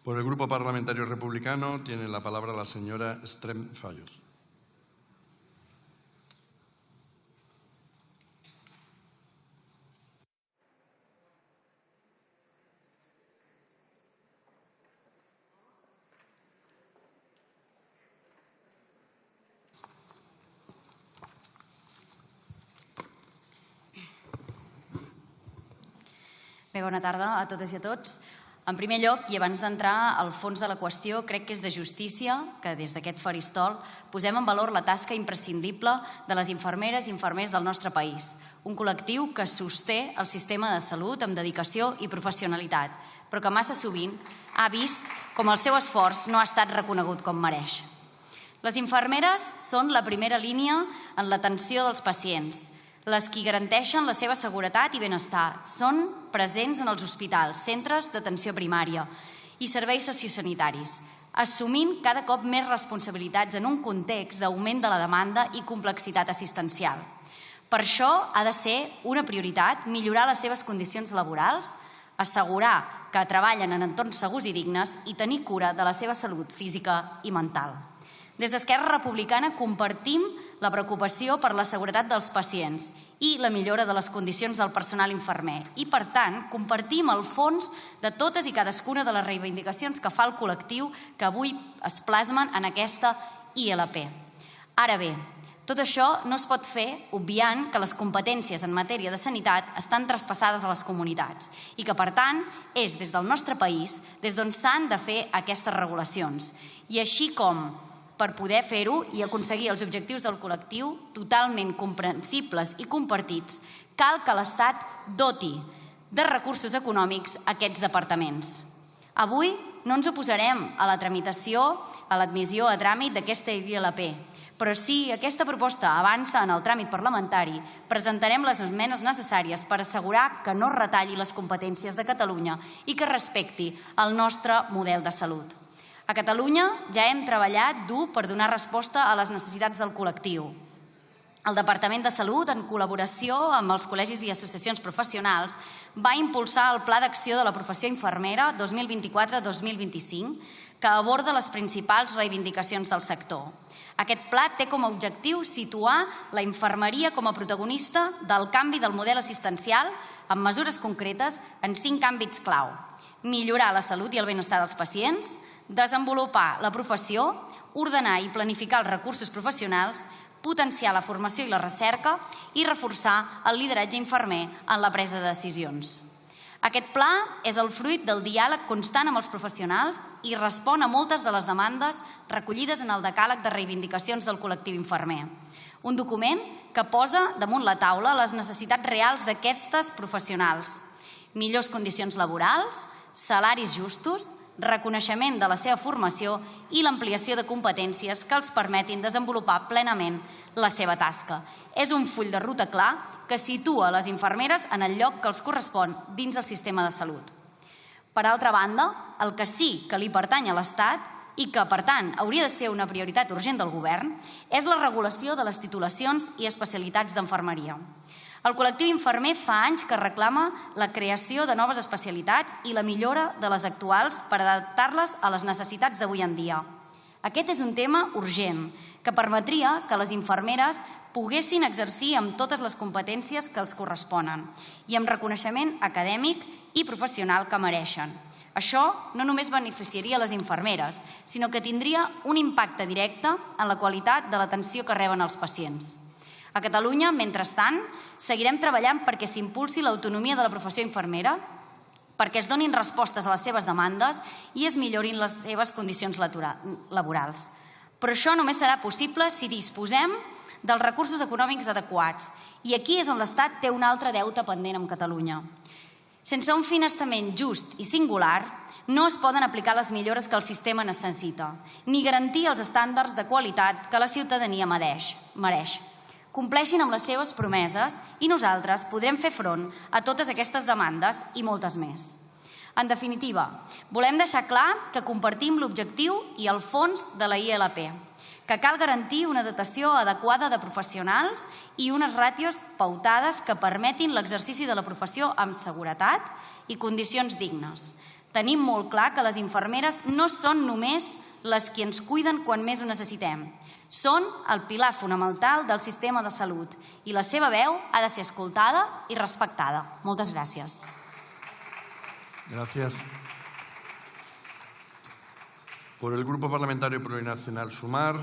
Por el Grupo Parlamentario Republicano tiene la palabra la señora Estrem Fallos. Bé, bona tarda a totes i a tots. En primer lloc, i abans d'entrar al fons de la qüestió, crec que és de justícia que des d'aquest faristol posem en valor la tasca imprescindible de les infermeres i infermers del nostre país, un col·lectiu que sosté el sistema de salut amb dedicació i professionalitat, però que massa sovint ha vist com el seu esforç no ha estat reconegut com mereix. Les infermeres són la primera línia en l'atenció dels pacients, les que garanteixen la seva seguretat i benestar. Són presents en els hospitals, centres d'atenció primària i serveis sociosanitaris, assumint cada cop més responsabilitats en un context d'augment de la demanda i complexitat assistencial. Per això ha de ser una prioritat millorar les seves condicions laborals, assegurar que treballen en entorns segurs i dignes i tenir cura de la seva salut física i mental. Des d'Esquerra Republicana compartim la preocupació per la seguretat dels pacients i la millora de les condicions del personal infermer. I, per tant, compartim el fons de totes i cadascuna de les reivindicacions que fa el col·lectiu que avui es plasmen en aquesta ILP. Ara bé, tot això no es pot fer obviant que les competències en matèria de sanitat estan traspassades a les comunitats i que, per tant, és des del nostre país des d'on s'han de fer aquestes regulacions. I així com per poder fer-ho i aconseguir els objectius del col·lectiu totalment comprensibles i compartits, cal que l'Estat doti de recursos econòmics aquests departaments. Avui no ens oposarem a la tramitació, a l'admissió a tràmit d'aquesta ILP, però si aquesta proposta avança en el tràmit parlamentari, presentarem les esmenes necessàries per assegurar que no retalli les competències de Catalunya i que respecti el nostre model de salut. A Catalunya ja hem treballat dur per donar resposta a les necessitats del col·lectiu. El Departament de Salut, en col·laboració amb els col·legis i associacions professionals, va impulsar el Pla d'Acció de la Professió Infermera 2024-2025, que aborda les principals reivindicacions del sector. Aquest pla té com a objectiu situar la infermeria com a protagonista del canvi del model assistencial amb mesures concretes en 5 àmbits clau: millorar la salut i el benestar dels pacients, desenvolupar la professió, ordenar i planificar els recursos professionals, potenciar la formació i la recerca i reforçar el lideratge infermer en la presa de decisions. Aquest pla és el fruit del diàleg constant amb els professionals i respon a moltes de les demandes recollides en el decàleg de reivindicacions del col·lectiu infermer. Un document que posa damunt la taula les necessitats reals d'aquestes professionals: millors condicions laborals, salaris justos, reconeixement de la seva formació i l'ampliació de competències que els permetin desenvolupar plenament la seva tasca. És un full de ruta clar que situa les infermeres en el lloc que els correspon dins el sistema de salut. Per altra banda, el que sí que li pertany a l'Estat i que, per tant, hauria de ser una prioritat urgent del Govern és la regulació de les titulacions i especialitats d'infermeria. El col·lectiu infermer fa anys que reclama la creació de noves especialitats i la millora de les actuals per adaptar-les a les necessitats d'avui en dia. Aquest és un tema urgent que permetria que les infermeres poguessin exercir amb totes les competències que els corresponen i amb reconeixement acadèmic i professional que mereixen. Això no només beneficiaria les infermeres, sinó que tindria un impacte directe en la qualitat de l'atenció que reben els pacients. A Catalunya, mentrestant, seguirem treballant perquè s'impulsi l'autonomia de la professió infermera, perquè es donin respostes a les seves demandes i es millorin les seves condicions laborals. Però això només serà possible si disposem dels recursos econòmics adequats. I aquí és on l'Estat té un altre deute pendent amb Catalunya. Sense un finançament just i singular, no es poden aplicar les millores que el sistema necessita, ni garantir els estàndards de qualitat que la ciutadania mereix. Compleixin amb les seves promeses i nosaltres podrem fer front a totes aquestes demandes i moltes més. En definitiva, volem deixar clar que compartim l'objectiu i el fons de la ILP, que cal garantir una dotació adequada de professionals i unes ràtios pautades que permetin l'exercici de la professió amb seguretat i condicions dignes. Tenim molt clar que les infermeres no són només les que ens cuiden quan més ho necessitem. Són el pilar fonamental del sistema de salut i la seva veu ha de ser escoltada i respectada. Moltes gràcies. Gracias. Por el Grupo Parlamentario Plurinacional Sumar.